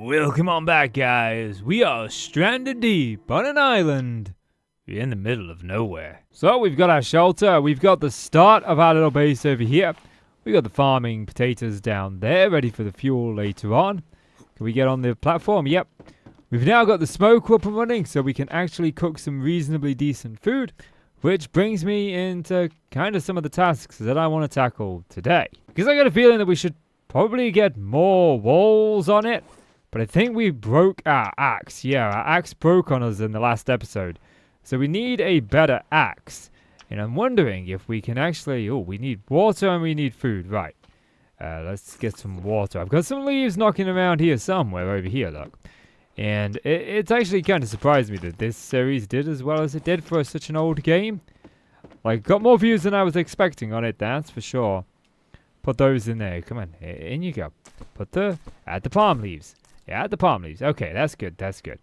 Welcome on back, guys. We are stranded deep on an island in the middle of nowhere. So we've got our shelter. We've got the start of our little base over here. We got the farming potatoes down there, ready for the fuel later on. Can we get on the platform? Yep. We've now got the smoke up and running, so we can actually cook some reasonably decent food, which brings me into kind of some of the tasks that I want to tackle today. Because I got a feeling that we should probably get more walls on it. But I think we broke our axe. Yeah, our axe broke on us in the last episode. So we need a better axe. And I'm wondering if we can actually... Oh, we need water and we need food. Right. Let's get some water. I've got some leaves knocking around here somewhere over here, look. And it's actually kind of surprised me that this series did as well as it did for such an old game. Like, got more views than I was expecting on it, that's for sure. Put those in there. Come on, in you go. Add the palm leaves. Yeah, the palm leaves. Okay, that's good. That's good.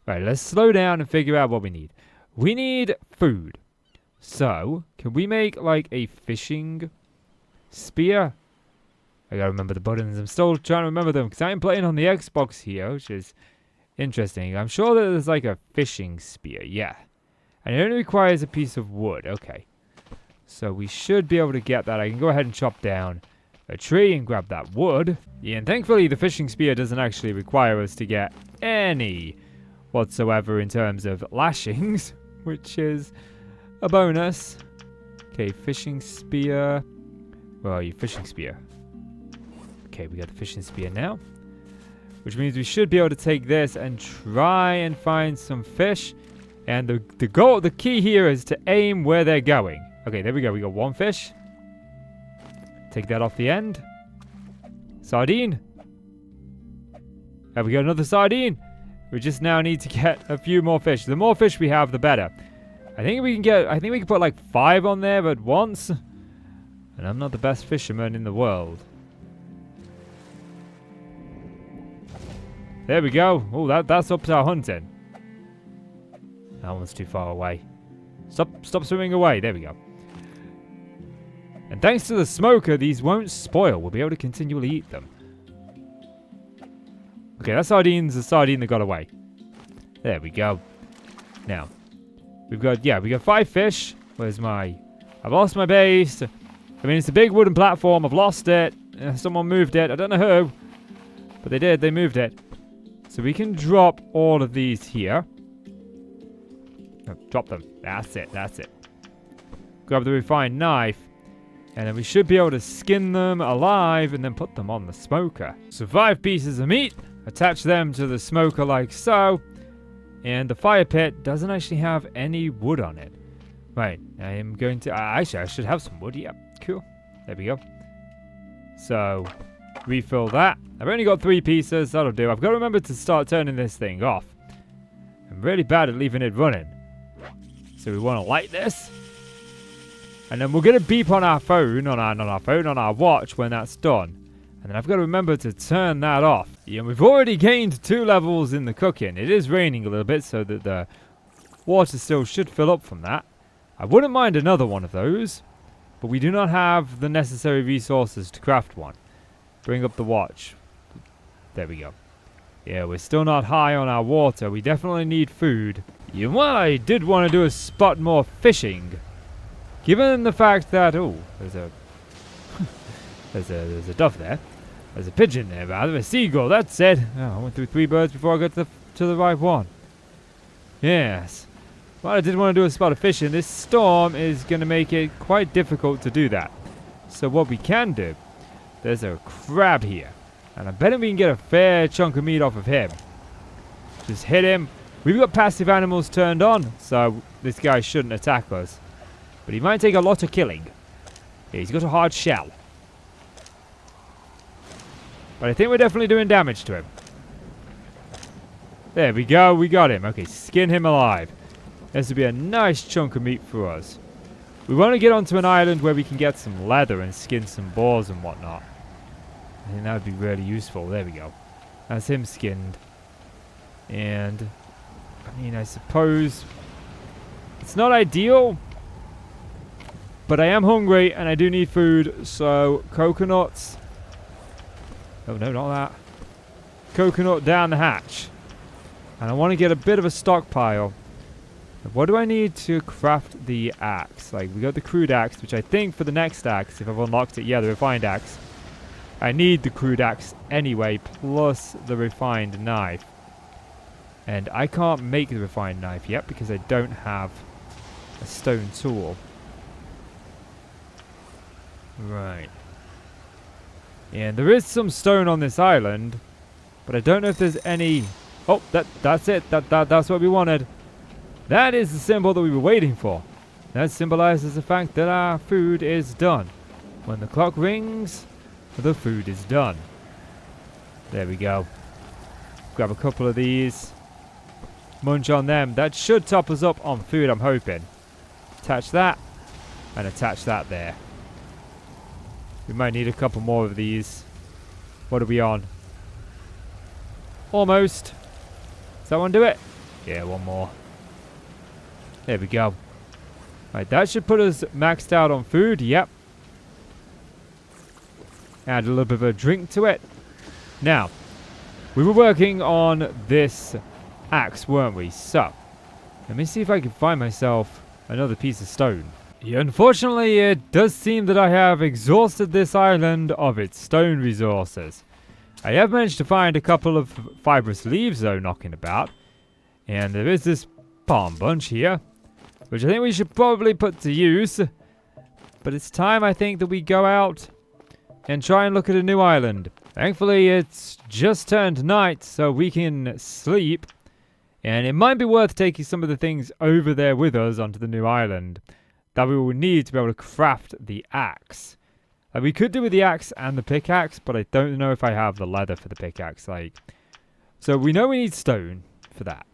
Right, let's slow down and figure out what we need. We need food. So, can we make like a fishing spear? I gotta remember the buttons. I'm still trying to remember them because I'm playing on the Xbox here, which is interesting. I'm sure that there's like a fishing spear. Yeah. And it only requires a piece of wood. Okay. So we should be able to get that. I can go ahead and chop down a tree and grab that wood. Yeah, and thankfully the fishing spear doesn't actually require us to get any whatsoever in terms of lashings, which is a bonus. Okay, fishing spear. Where are you? Fishing spear. Okay, we got the fishing spear now, which means we should be able to take this and try and find some fish. And the key here is to aim where they're going. Okay, there we go. We got one fish. Take that off the end. Sardine. Have we got another sardine? We just now need to get a few more fish. The more fish we have, the better. I think we can put like 5 on there at once. And I'm not the best fisherman in the world. There we go. Oh, that's up to our hunting. That one's too far away. Stop swimming away. There we go. And thanks to the smoker, these won't spoil. We'll be able to continually eat them. Okay, that sardine's a sardine that got away. There we go. Now, we got 5 fish. Where's my... I've lost my base. I mean, it's a big wooden platform. I've lost it. Someone moved it. I don't know who. But they did. They moved it. So we can drop all of these here. Oh, drop them. That's it. That's it. Grab the refined knife. And then we should be able to skin them alive and then put them on the smoker. So 5 pieces of meat. Attach them to the smoker like so. And the fire pit doesn't actually have any wood on it. Right. I am going to... actually, I should have some wood. Yep. Cool. There we go. So, refill that. I've only got 3 pieces. That'll do. I've got to remember to start turning this thing off. I'm really bad at leaving it running. So we want to light this. And then we're going to beep on our phone, on our watch when that's done. And then I've got to remember to turn that off. Yeah, we've already gained 2 levels in the cooking. It is raining a little bit, so that the water still should fill up from that. I wouldn't mind another one of those, but we do not have the necessary resources to craft one. Bring up the watch. There we go. Yeah, we're still not high on our water. We definitely need food. Yeah, well, I did want to do a spot more fishing. Given the fact that, oh, there's a there's a dove there. There's a pigeon there, rather. A seagull, that's it. Oh, I went through 3 birds before I got to the right one. Yes. Well, I did want to do a spot of fishing. This storm is going to make it quite difficult to do that. So what we can do, there's a crab here. And I bet we can get a fair chunk of meat off of him. Just hit him. We've got passive animals turned on, so this guy shouldn't attack us. But he might take a lot of killing. Yeah, he's got a hard shell. But I think we're definitely doing damage to him. There we go. We got him. Okay, skin him alive. This would be a nice chunk of meat for us. We want to get onto an island where we can get some leather and skin some boars and whatnot. I think that would be really useful. There we go. That's him skinned. And, I mean, I suppose it's not ideal, but I am hungry and I do need food. So, coconuts. Oh, no, not that. coconut down the hatch. And I want to get a bit of a stockpile. What do I need to craft the axe? Like, we got the crude axe, which I think for the next axe, if I've unlocked it, yeah, the refined axe. I need the crude axe anyway, plus the refined knife. And I can't make the refined knife yet because I don't have a stone tool. Right. And there is some stone on this island, but I don't know if there's any... Oh, that's it. That's what we wanted. That is the symbol that we were waiting for. That symbolizes the fact that our food is done. When the clock rings, the food is done. There we go. Grab a couple of these. Munch on them. That should top us up on food, I'm hoping. Attach that. And attach that there. We might need a couple more of these. What are we on? Almost. Does that one do it? Yeah, one more. There we go. Right, that should put us maxed out on food. Yep. Add a little bit of a drink to it. Now, we were working on this axe, weren't we? So, let me see if I can find myself another piece of stone. Yeah, unfortunately, it does seem that I have exhausted this island of its stone resources. I have managed to find a couple of fibrous leaves, though, knocking about. And there is this palm bunch here, which I think we should probably put to use. But it's time, I think, that we go out and try and look at a new island. Thankfully, it's just turned night, so we can sleep. And it might be worth taking some of the things over there with us onto the new island that we will need to be able to craft the axe. Like, we could do with the axe and the pickaxe, but I don't know if I have the leather for the pickaxe. So we know we need stone for that.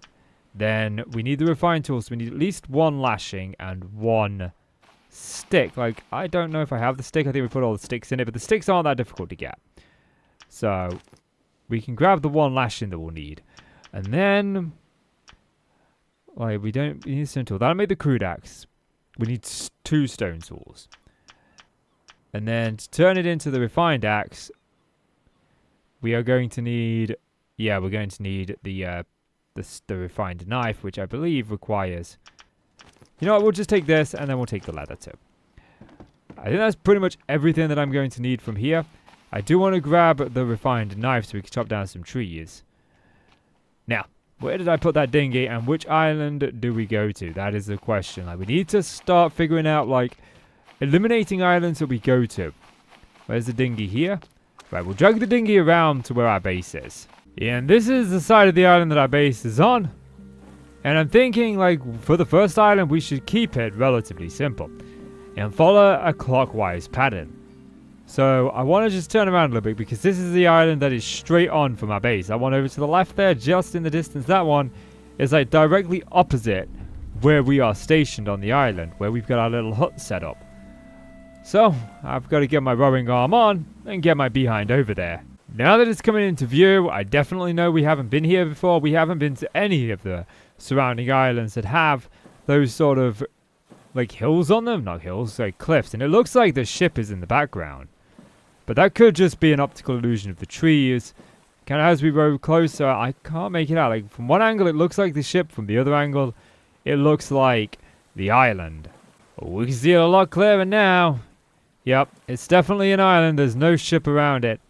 Then we need the refined tools. So we need at least one lashing and one stick. Like, I don't know if I have the stick. I think we put all the sticks in it, but the sticks aren't that difficult to get. So we can grab the one lashing that we'll need. And then, like, we need a stone tool. That'll make the crude axe. We need 2 stone tools. And then to turn it into the refined axe, we are going to need... Yeah, we're going to need the refined knife, which I believe requires... You know what, we'll just take this, and then we'll take the leather too. I think that's pretty much everything that I'm going to need from here. I do want to grab the refined knife so we can chop down some trees. Now, where did I put that dinghy, and which island do we go to? That is the question. Like, we need to start figuring out, like, eliminating islands that we go to. Where's the dinghy here? Right, we'll drag the dinghy around to where our base is. Yeah, and this is the side of the island that our base is on. And I'm thinking, like, for the first island, we should keep it relatively simple. And follow a clockwise pattern. So, I want to just turn around a little bit, because this is the island that is straight on from our base. That one over to the left there, just in the distance, that one is, like, directly opposite where we are stationed on the island, where we've got our little hut set up. So, I've got to get my rowing arm on and get my behind over there. Now that it's coming into view, I definitely know we haven't been here before. We haven't been to any of the surrounding islands that have those sort of, like, hills on them. Not hills, like cliffs. And it looks like the ship is in the background. But that could just be an optical illusion of the trees. Kind of as we row closer, I can't make it out. Like, from one angle, it looks like the ship. From the other angle, it looks like the island. Oh, we can see it a lot clearer now. Yep, it's definitely an island. There's no ship around it.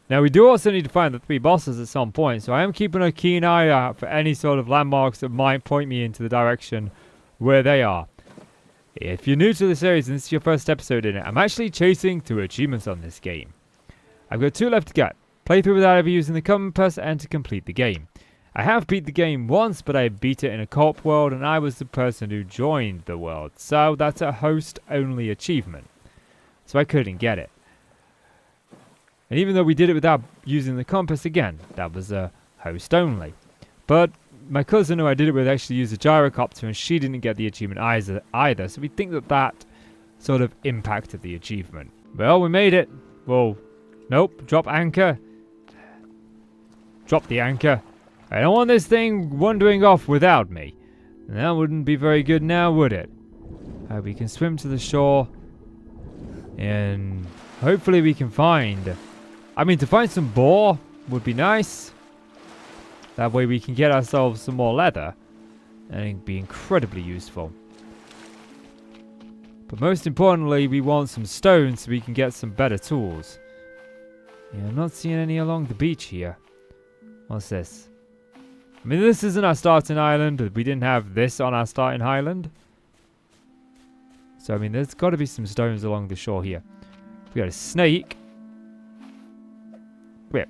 Now, we do also need to find the 3 bosses at some point, so I am keeping a keen eye out for any sort of landmarks that might point me into the direction where they are. If you're new to the series and this is your first episode in it, I'm actually chasing 2 achievements on this game. I've got 2 left to get. Play through without ever using the compass and to complete the game. I have beat the game once, but I beat it in a co-op world and I was the person who joined the world, so that's a host-only achievement. So I couldn't get it. And even though we did it without using the compass, again, that was a host only. But my cousin who I did it with actually used a gyrocopter and she didn't get the achievement either. So we think that that sort of impacted the achievement. Well, we made it. Whoa. Nope. Drop anchor. Drop the anchor. I don't want this thing wandering off without me. That wouldn't be very good now, would it? We can swim to the shore. And hopefully we can find... to find some boar would be nice. That way we can get ourselves some more leather. And it'd be incredibly useful. But most importantly, we want some stone so we can get some better tools. Yeah, I'm not seeing any along the beach here. What's this? I mean, this isn't our starting island. We didn't have this on our starting island. So, I mean, there's got to be some stones along the shore here. We got a snake. Come here.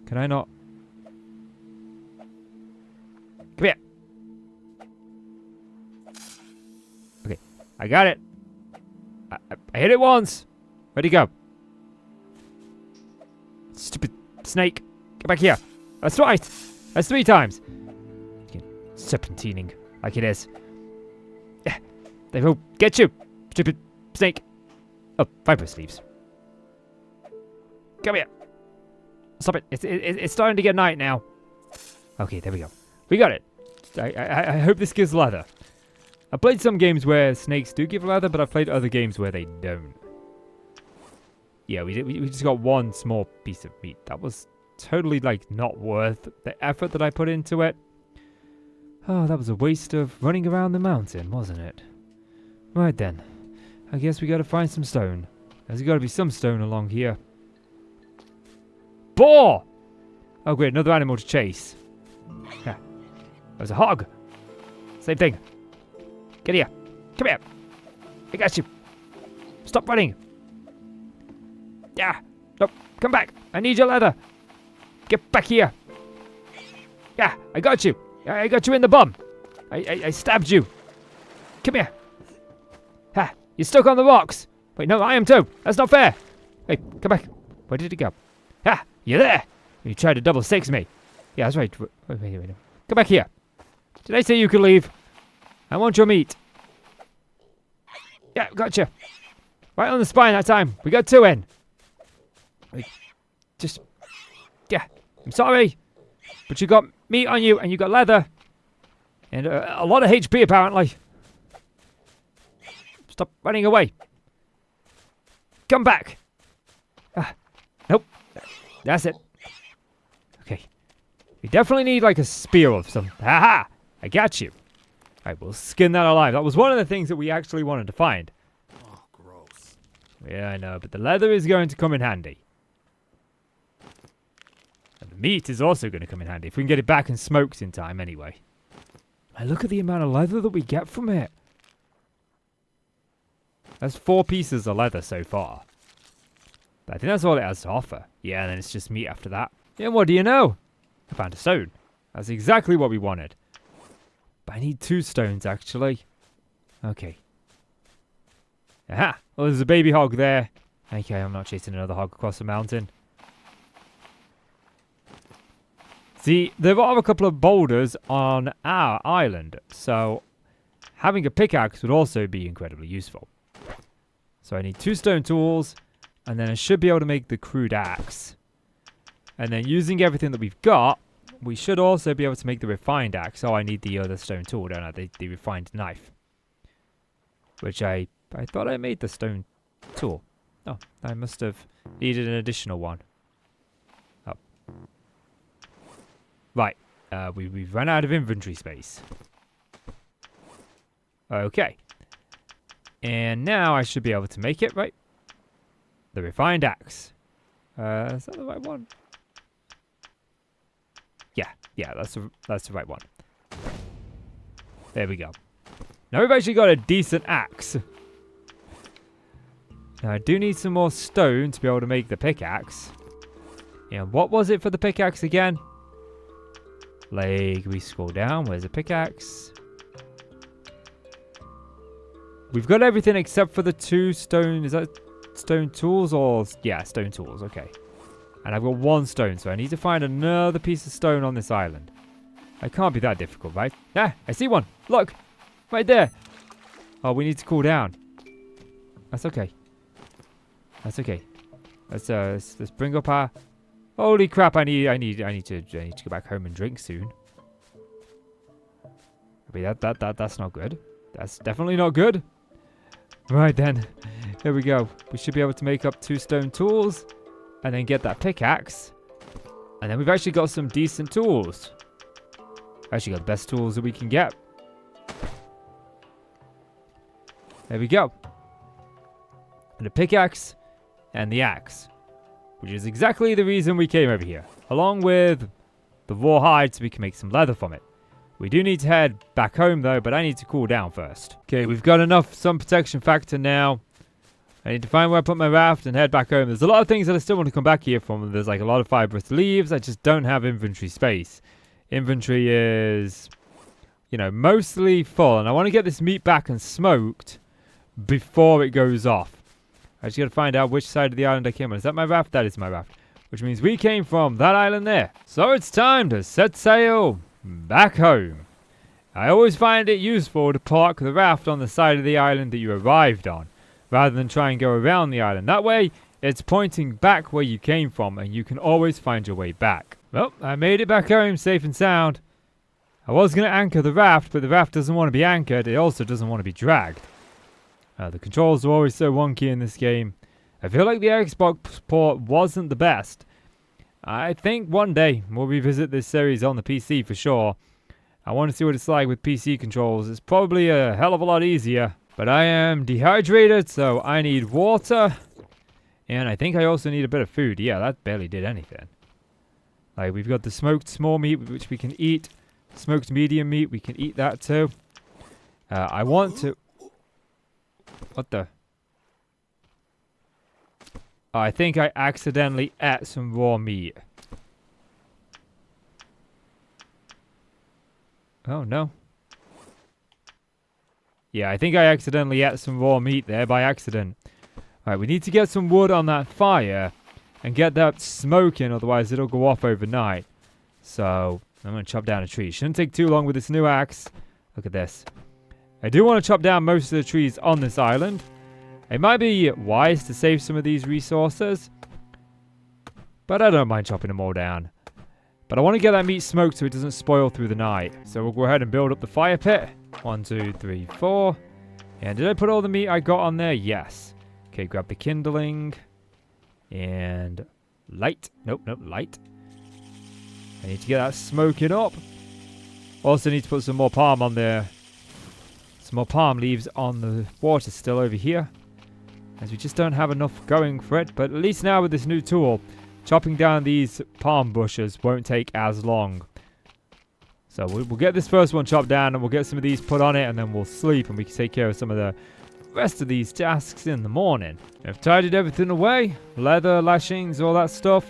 Can I not? Come here. Okay, I got it. I hit it once. Where'd he go? Stupid snake. Get back here. That's twice. That's 3 times. Serpentining like it is. Yeah, they will get you. Stupid snake. Oh, Viper's leaves. Come here. Stop it. It's starting to get night now. Okay, there we go. We got it. I hope this gives leather. I played some games where snakes do give leather, but I've played other games where they don't. Yeah, we just got one small piece of meat. That was totally, like, not worth the effort that I put into it. Oh, that was a waste of running around the mountain, wasn't it? Right then. I guess we gotta find some stone. There's gotta be some stone along here. Boar! Oh, great, another animal to chase. Yeah. There's a hog. Same thing. Get here. Come here. I got you. Stop running. Yeah. Nope. Come back. I need your leather. Get back here. Yeah, I got you. I got you in the bum. I stabbed you. Come here. Ha. You're stuck on the rocks. Wait, no, I am too. That's not fair. Hey, come back. Where did he go? Ha. You're there. You tried to double six me. Yeah, that's right. Wait. Come back here. Did I say you could leave? I want your meat. Yeah, gotcha. Right on the spine that time. We got 2 in. Yeah, I'm sorry. But you got meat on you and you got leather. And a lot of HP apparently. Stop running away. Come back. Nope. That's it. Okay. We definitely need like a spear of some. Haha! I got you. Alright, we'll skin that alive. That was one of the things that we actually wanted to find. Oh, gross. Yeah, I know, but the leather is going to come in handy. And the meat is also going to come in handy, if we can get it back and smoked in time anyway. And look at the amount of leather that we get from it. That's 4 pieces of leather so far. But I think that's all it has to offer. Yeah, and then it's just meat after that. Yeah, what do you know? I found a stone. That's exactly what we wanted. But I need 2 stones, actually. Okay. Aha! Well, there's a baby hog there. Okay, I'm not chasing another hog across the mountain. See, there are a couple of boulders on our island, so having a pickaxe would also be incredibly useful. So I need 2 stone tools, and then I should be able to make the crude axe. And then using everything that we've got, we should also be able to make the refined axe. Oh, I need the other stone tool, don't I? The refined knife. Which I thought I made the stone tool. Oh, I must have needed an additional one. Oh. Right. We've run out of inventory space. Okay. And now I should be able to make it, right? The refined axe. Is that the right one? Yeah, that's the right one. There we go. Now we've actually got a decent axe. Now I do need some more stone to be able to make the pickaxe. And what was it for the pickaxe again? Like, we scroll down. Where's the pickaxe? We've got everything except for the 2 stone. Is that stone tools or... Yeah, stone tools. Okay. And I've got 1 stone, so I need to find another piece of stone on this island. It can't be that difficult, right? Ah, I see one. Look. Right there. Oh, we need to cool down. That's okay. That's okay. Let's bring up our... Holy crap, I need to go back home and drink soon. I mean, that's not good. That's definitely not good. Right then. There we go. We should be able to make up 2 stone tools and then get that pickaxe. And then we've actually got some decent tools. Actually got the best tools that we can get. There we go. And a pickaxe and the axe, which is exactly the reason we came over here. Along with the raw hide so we can make some leather from it. We do need to head back home though, but I need to cool down first. Okay, we've got enough sun protection factor now. I need to find where I put my raft and head back home. There's a lot of things that I still want to come back here from. There's like a lot of fibrous leaves. I just don't have inventory space. Inventory is, you know, mostly full. And I want to get this meat back and smoked before it goes off. I just got to find out which side of the island I came on. Is that my raft? That is my raft. Which means we came from that island there. So it's time to set sail back home. I always find it useful to park the raft on the side of the island that you arrived on, rather than try and go around the island. That way, it's pointing back where you came from, and you can always find your way back. Well, I made it back home safe and sound. I was going to anchor the raft, but the raft doesn't want to be anchored. It also doesn't want to be dragged. The controls are always so wonky in this game. I feel like the Xbox port wasn't the best. I think one day we'll revisit this series on the PC for sure. I want to see what it's like with PC controls. It's probably a hell of a lot easier. But I am dehydrated, so I need water. And I think I also need a bit of food. Yeah, that barely did anything. Like, we've got the smoked small meat, which we can eat. Smoked medium meat, we can eat that too. I want to... What the... Oh, I think I accidentally ate some raw meat. Oh, no. Yeah, I think I accidentally ate some raw meat there by accident. Alright, we need to get some wood on that fire and get that smoking, otherwise it'll go off overnight. So, I'm going to chop down a tree. Shouldn't take too long with this new axe. Look at this. I do want to chop down most of the trees on this island. It might be wise to save some of these resources, but I don't mind chopping them all down. But I want to get that meat smoked so it doesn't spoil through the night. So we'll go ahead and build up the fire pit. 1, 2, 3, 4. And did I put all the meat I got on there? Yes. Okay, grab the kindling. And light. Nope, light. I need to get that smoking up. Also need to put some more palm on there. Some more palm leaves on the water still over here, as we just don't have enough going for it. But at least now with this new tool, chopping down these palm bushes won't take as long. So we'll get this first one chopped down, and we'll get some of these put on it, and then we'll sleep, and we can take care of some of the rest of these tasks in the morning. I've tidied everything away. Leather, lashings, all that stuff.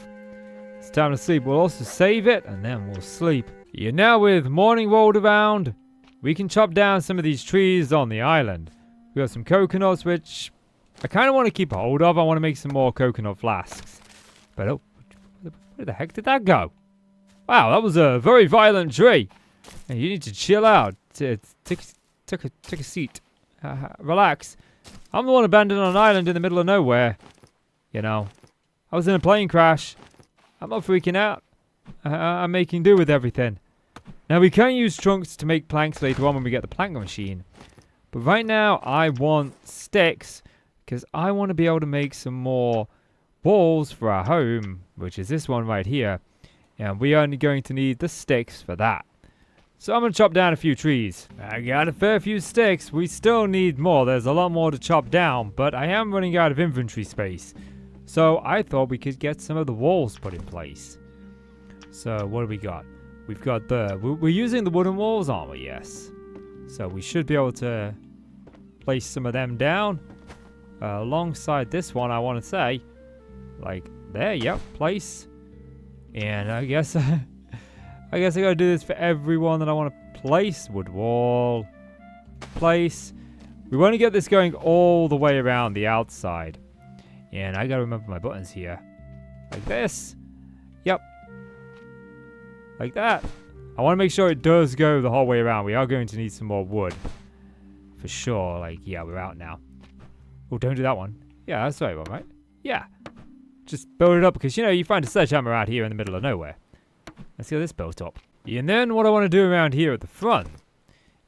It's time to sleep. We'll also save it, and then we'll sleep. Yeah, now with morning rolled around, we can chop down some of these trees on the island. We got some coconuts, which I kind of want to keep a hold of. I want to make some more coconut flasks. But oh, where the heck did that go? Wow, that was a very violent tree. Hey, you need to chill out. Take a seat. Relax. I'm the one abandoned on an island in the middle of nowhere. You know, I was in a plane crash. I'm not freaking out. I'm making do with everything. Now, we can use trunks to make planks later on when we get the plank machine. But right now, I want sticks, because I want to be able to make some more walls for our home, which is this one right here. And we are only going to need the sticks for that. So I'm going to chop down a few trees. I got a fair few sticks. We still need more. There's a lot more to chop down, but I am running out of inventory space. So I thought we could get some of the walls put in place. So what do we got? We've got we're using the wooden walls, aren't we? Yes. So we should be able to place some of them down alongside this one, I want to say. Like there, yep, place. And I guess I gotta do this for everyone that I want to place. Wood wall, place. We want to get this going all the way around the outside. And I gotta remember my buttons here. Like this. Yep. Like that. I want to make sure it does go the whole way around. We are going to need some more wood. For sure. Like, yeah, we're out now. Oh, don't do that one. Yeah, that's the right one, right? Yeah. Just build it up because, you know, you find a sledgehammer out here in the middle of nowhere. Let's get this built up. And then what I want to do around here at the front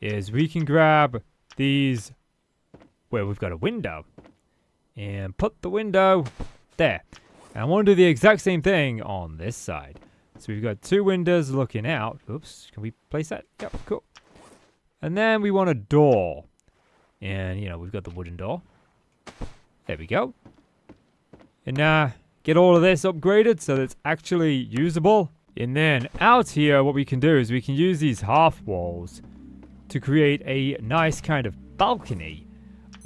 is we can grab these where we've got a window. And put the window there. And I want to do the exact same thing on this side. So we've got 2 windows looking out. Oops, can we place that? Yep, cool. And then we want a door. And, you know, we've got the wooden door. There we go. And get all of this upgraded so that it's actually usable. And then out here, what we can do is we can use these half walls to create a nice kind of balcony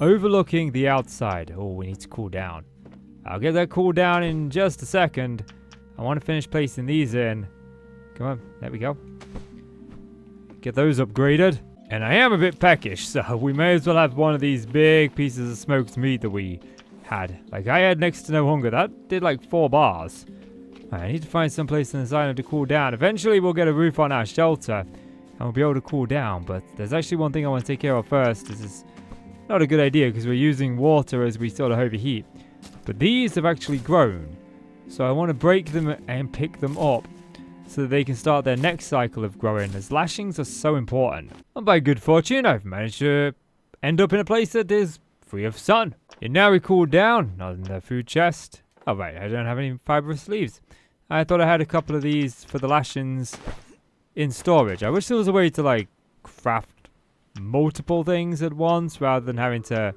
overlooking the outside. Oh, we need to cool down. I'll get that cool down in just a second. I want to finish placing these in. Come on, there we go. Get those upgraded. And I am a bit peckish, so we may as well have one of these big pieces of smoked meat that we had. Like, I had next to no hunger. That did like 4 bars. I need to find some place on this island to cool down. Eventually, we'll get a roof on our shelter, and we'll be able to cool down. But there's actually one thing I want to take care of first. This is not a good idea, because we're using water as we sort of overheat. But these have actually grown. So I want to break them and pick them up so that they can start their next cycle of growing, as lashings are so important. And by good fortune, I've managed to end up in a place that is free of sun. And now we cool down, not in the food chest. Oh right, I don't have any fibrous leaves. I thought I had a couple of these for the lashings in storage. I wish there was a way to like craft multiple things at once rather than having to,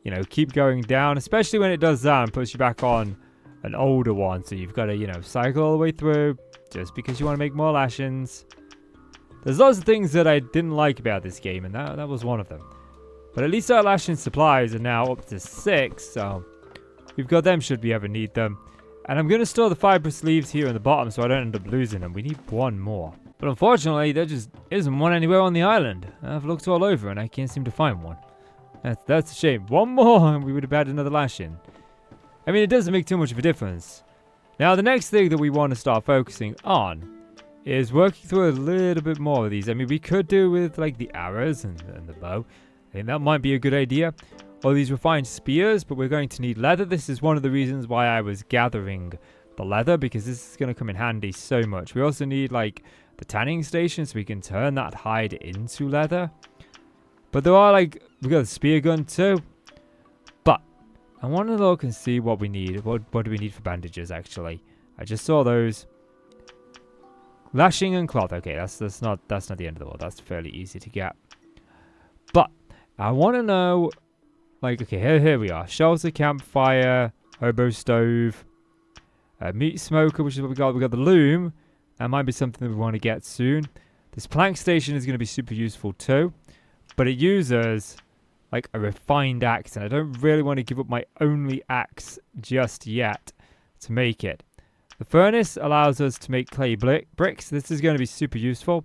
you know, keep going down, especially when it does that and puts you back on an older one. So you've got to, you know, cycle all the way through just because you want to make more lashings. There's lots of things that I didn't like about this game, and that was one of them. But at least our lashing supplies are now up to 6, so we've got them should we ever need them. And I'm going to store the fibrous leaves here in the bottom so I don't end up losing them. We need 1 more. But unfortunately, there just isn't one anywhere on the island. I've looked all over and I can't seem to find one. That's a shame. 1 more and we would have had another lashing. I mean, it doesn't make too much of a difference. Now, the next thing that we want to start focusing on is working through a little bit more of these. I mean, we could do with like the arrows and the bow. I think that might be a good idea. Or these refined spears, but we're going to need leather. This is one of the reasons why I was gathering the leather, because this is going to come in handy so much. We also need like the tanning station so we can turn that hide into leather. But there are like, we got a spear gun too. But I want to look and see what we need. What do we need for bandages actually? I just saw those. Lashing and cloth. Okay, that's not the end of the world. That's fairly easy to get. But I want to know. Like, okay, here we are. Shelter, campfire, hobo stove, meat smoker, which is what we got. We got the loom. That might be something that we want to get soon. This plank station is going to be super useful too. But it uses, like, a refined axe. And I don't really want to give up my only axe just yet to make it. The furnace allows us to make clay bricks. This is going to be super useful.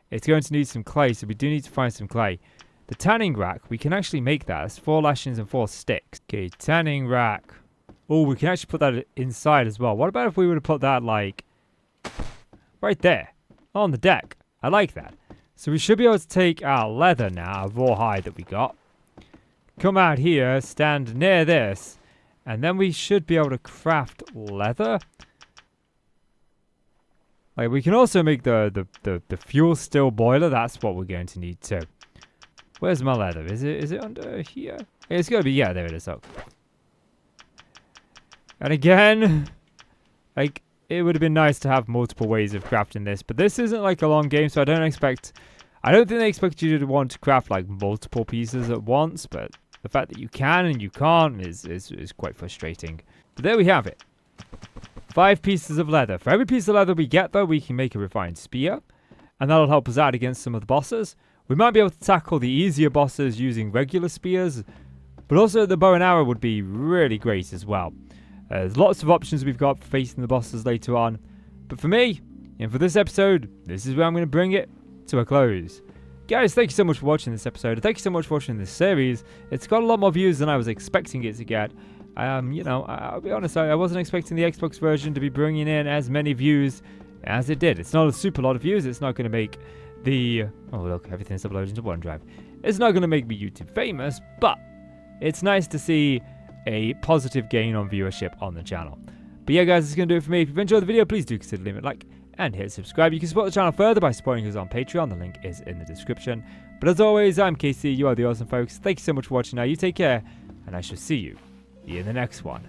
It's going to need some clay, so we do need to find some clay. The tanning rack, we can actually make that. It's 4 lashings and 4 sticks. Okay, tanning rack. Oh, we can actually put that inside as well. What about if we were to put that, like, right there on the deck? I like that. So we should be able to take our leather now, our raw hide that we got. Come out here, stand near this, and then we should be able to craft leather. Like, we can also make the fuel still boiler. That's what we're going to need too. Where's my leather? Is it under here? It's gotta be, yeah, there it is. Oh. And again, like, it would have been nice to have multiple ways of crafting this, but this isn't like a long game, so I don't think they expect you to want to craft like multiple pieces at once, but the fact that you can and you can't is quite frustrating. But there we have it. 5 pieces of leather. For every piece of leather we get though, we can make a refined spear, and that'll help us out against some of the bosses. We might be able to tackle the easier bosses using regular spears, but also the bow and arrow would be really great as well. There's lots of options we've got for facing the bosses later on, but for me, and for this episode, this is where I'm going to bring it to a close. Guys, thank you so much for watching this episode. Thank you so much for watching this series. It's got a lot more views than I was expecting it to get. You know, I'll be honest, I wasn't expecting the Xbox version to be bringing in as many views as it did. It's not a super lot of views. It's not going to make oh look, everything's uploaded to OneDrive. It's not going to make me YouTube famous, but it's nice to see a positive gain on viewership on the channel. But yeah, guys, that's going to do it for me. If you've enjoyed the video, please do consider leaving a like and hit subscribe. You can support the channel further by supporting us on Patreon. The link is in the description. But as always, I'm Casey. You are the awesome folks. Thank you so much for watching. Now, you take care, and I shall see you See you in the next one.